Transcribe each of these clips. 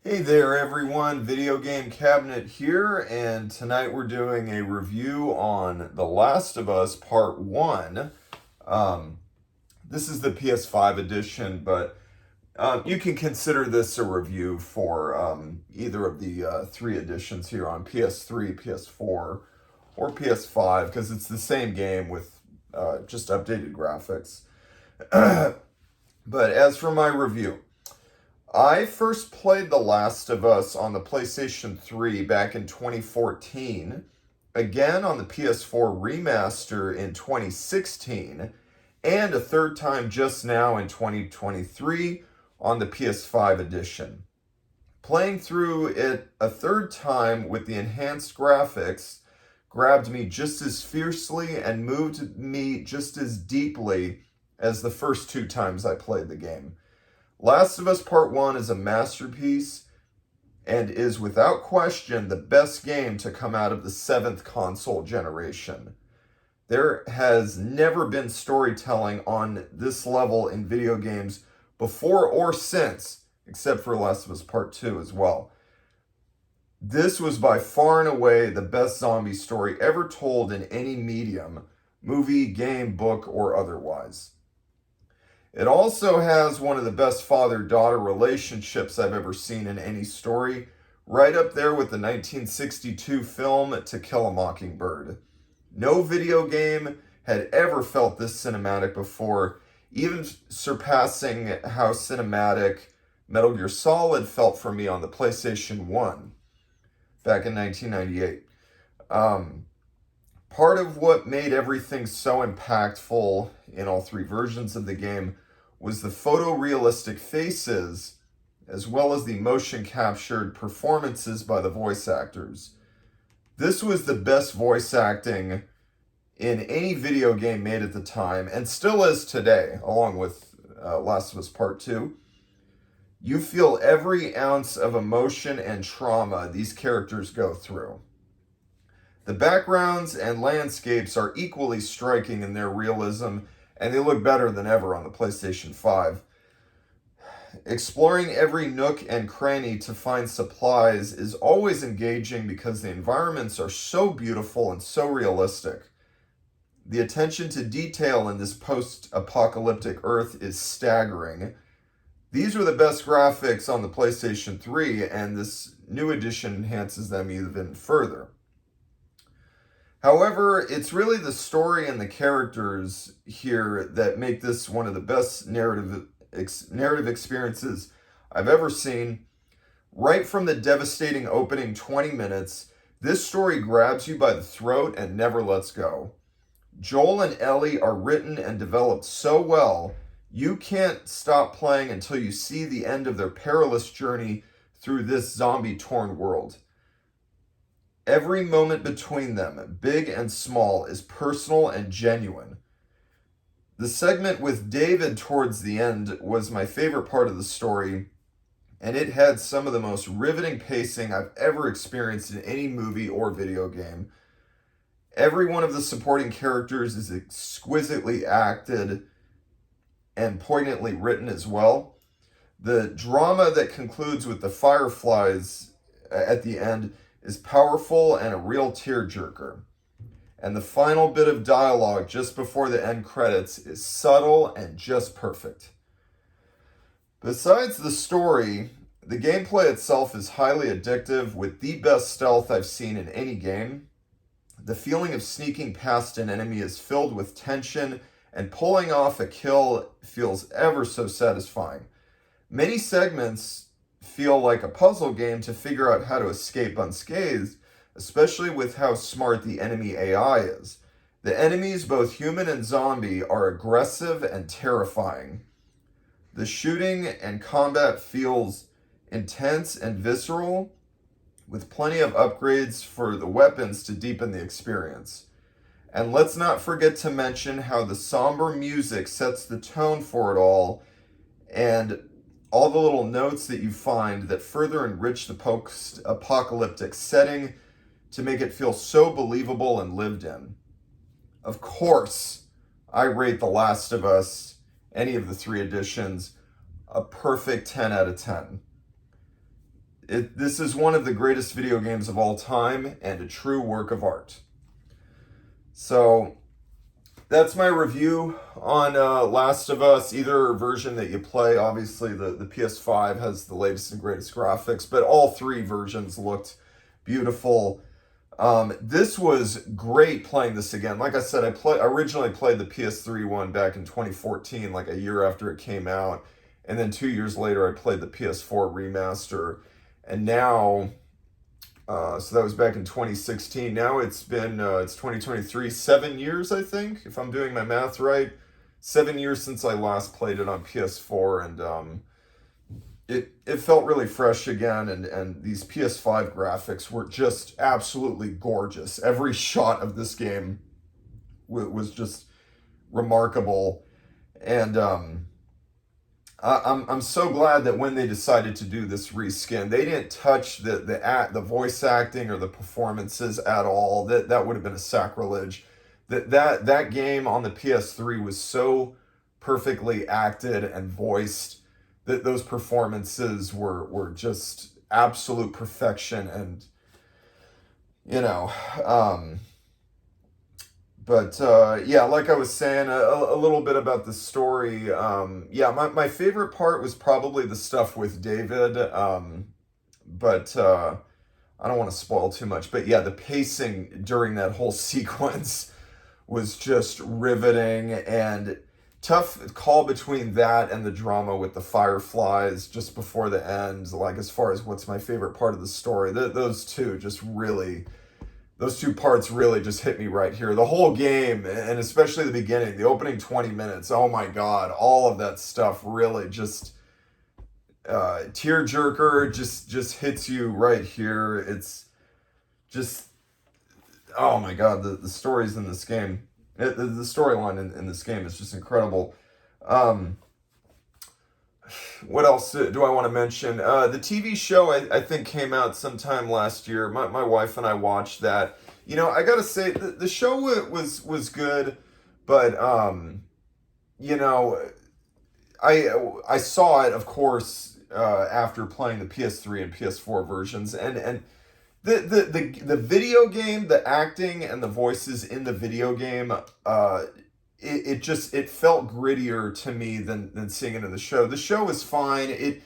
Hey there everyone, Video Game Cabinet here, and tonight we're doing a review on The Last of Us Part 1. Um, this is the PS5 edition, but you can consider this a review for either of the three editions here on PS3, PS4, or PS5, because it's the same game with just updated graphics. But as for my review, I first played The Last of Us on the PlayStation 3 back in 2014, again on the PS4 remaster in 2016, and a third time just now in 2023 on the PS5 edition. Playing through it a third time with the enhanced graphics grabbed me just as fiercely and moved me just as deeply as the first two times I played the game. Last of Us Part 1 is a masterpiece and is without question the best game to come out of the 7th console generation. There has never been storytelling on this level in video games before or since, except for Last of Us Part 2 as well. This was by far and away the best zombie story ever told in any medium, movie, game, book, or otherwise. It also has one of the best father-daughter relationships I've ever seen in any story, right up there with the 1962 film To Kill a Mockingbird. No video game had ever felt this cinematic before, even surpassing how cinematic Metal Gear Solid felt for me on the PlayStation 1 back in 1998. Part of what made everything so impactful in all three versions of the game was the photorealistic faces, as well as the motion captured performances by the voice actors. This was the best voice acting in any video game made at the time, and still is today, along with Last of Us Part 2. You feel every ounce of emotion and trauma these characters go through. The backgrounds and landscapes are equally striking in their realism, and they look better than ever on the PlayStation 5. Exploring every nook and cranny to find supplies is always engaging because the environments are so beautiful and so realistic. The attention to detail in this post-apocalyptic Earth is staggering. These were the best graphics on the PlayStation 3, and this new edition enhances them even further. However, it's really the story and the characters here that make this one of the best narrative experiences I've ever seen. Right from the devastating opening 20 minutes, this story grabs you by the throat and never lets go. Joel and Ellie are written and developed so well, you can't stop playing until you see the end of their perilous journey through this zombie-torn world. Every moment between them, big and small, is personal and genuine. The segment with David towards the end was my favorite part of the story, and it had some of the most riveting pacing I've ever experienced in any movie or video game. Every one of the supporting characters is exquisitely acted and poignantly written as well. The drama that concludes with the fireflies at the end is powerful and a real tearjerker. And the final bit of dialogue just before the end credits is subtle and just perfect. Besides the story, the gameplay itself is highly addictive with the best stealth I've seen in any game. The feeling of sneaking past an enemy is filled with tension, and pulling off a kill feels ever so satisfying. Many segments feel like a puzzle game to figure out how to escape unscathed, especially with how smart the enemy AI is. The enemies, both human and zombie, are aggressive and terrifying. The shooting and combat feels intense and visceral, with plenty of upgrades for the weapons to deepen the experience. And let's not forget to mention how the somber music sets the tone for it all, and all the little notes that you find that further enrich the post-apocalyptic setting to make it feel so believable and lived in. Of course, I rate The Last of Us, any of the three editions, a perfect 10 out of 10. This is one of the greatest video games of all time and a true work of art. So that's my review on Last of Us, either version that you play. Obviously, the PS5 has the latest and greatest graphics, but all three versions looked beautiful. This was great playing this again. Like I said, I originally played the PS3 one back in 2014, like a year after it came out. And then 2 years later, I played the PS4 remaster. And now, so that was back in 2016. Now it's 2023, 7 years, I think, if I'm doing my math right. 7 years since I last played it on PS4, and it felt really fresh again, and these PS5 graphics were just absolutely gorgeous. Every shot of this game was just remarkable, and I'm so glad that when they decided to do this reskin, they didn't touch the voice acting or the performances at all. That would have been a sacrilege. That game on the PS3 was so perfectly acted and voiced that those performances were just absolute perfection. And you know, yeah, like I was saying, a little bit about the story. Yeah, my favorite part was probably the stuff with David, but I don't want to spoil too much. But yeah, the pacing during that whole sequence was just riveting, and tough call between that and the drama with the fireflies just before the end. Like, as far as what's my favorite part of the story, those two parts really just hit me right here. The whole game, and especially the beginning, the opening 20 minutes, oh my God, all of that stuff really just tearjerker, just hits you right here. It's just, oh my God, the stories in this game, the storyline in this game is just incredible. What else do I want to mention? The TV show, I think, came out sometime last year. My wife and I watched that. You know, I gotta say, the show was good, but you know, I saw it, of course, after playing the PS3 and PS4 versions, and the video game, the acting and the voices in the video game, it felt grittier to me than seeing it in the show. The show was fine.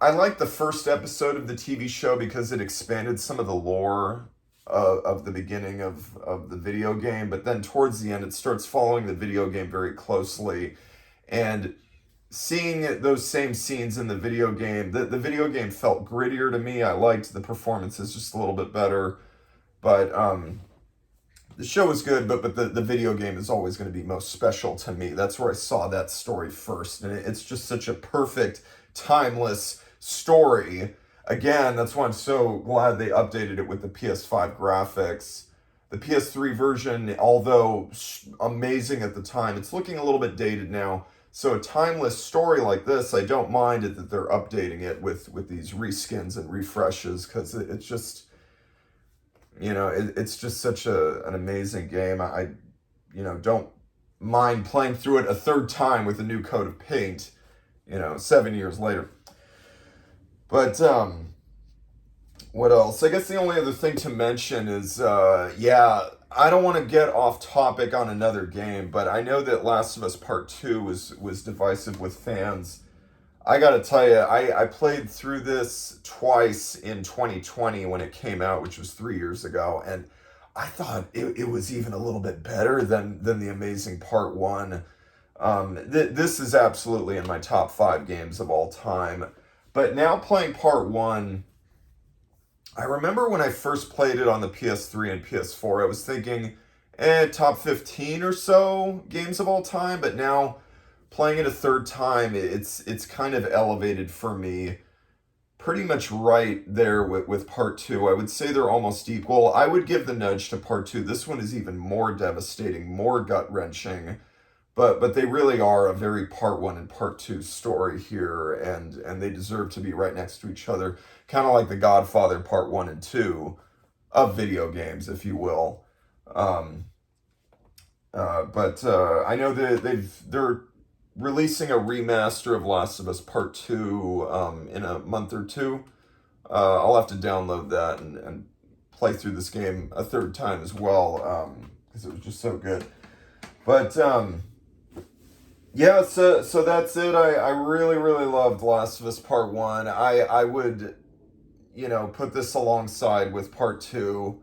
I liked the first episode of the TV show because it expanded some of the lore of the beginning of the video game, but then towards the end it starts following the video game very closely, and seeing those same scenes in the video game, the video game felt grittier to me. I liked the performances just a little bit better, but the show was good, but the video game is always going to be most special to me. That's where I saw that story first, and it's just such a perfect, timeless story. Again, that's why I'm so glad they updated it with the PS5 graphics. The PS3 version, although amazing at the time, it's looking a little bit dated now. So a timeless story like this, I don't mind it that they're updating it with these reskins and refreshes, because it's just, you know, it's just such an amazing game. I don't mind playing through it a third time with a new coat of paint, 7 years later. But what else? I guess the only other thing to mention is, yeah, I don't want to get off topic on another game, but I know that Last of Us Part 2 was divisive with fans. I gotta tell you, I played through this twice in 2020 when it came out, which was 3 years ago, and I thought it was even a little bit better than the amazing Part 1. This is absolutely in my top 5 games of all time. But now playing Part 1, I remember when I first played it on the PS3 and PS4, I was thinking, top 15 or so games of all time, but now playing it a third time, it's kind of elevated for me, pretty much right there with Part 2. I would say they're almost equal. I would give the nudge to Part 2. This one is even more devastating, more gut-wrenching, but they really are a very Part 1 and Part 2 story here, and they deserve to be right next to each other, kind of like The Godfather Part 1 and 2 of video games, if you will. But I know that they're releasing a remaster of Last of Us Part 2 in a month or two. I'll have to download that and play through this game a third time as well, because it was just so good. But yeah, so that's it. I really, really loved Last of Us Part 1. I would, put this alongside with Part 2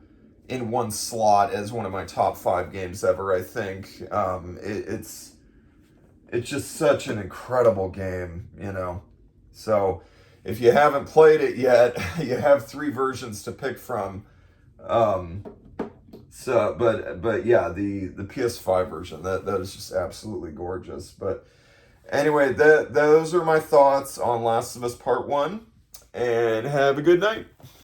in one slot as one of my top 5 games ever, I think. It's just such an incredible game. So if you haven't played it yet, you have 3 versions to pick from. But yeah, the PS5 version, that is just absolutely gorgeous. But anyway, those are my thoughts on Last of Us Part 1, and have a good night.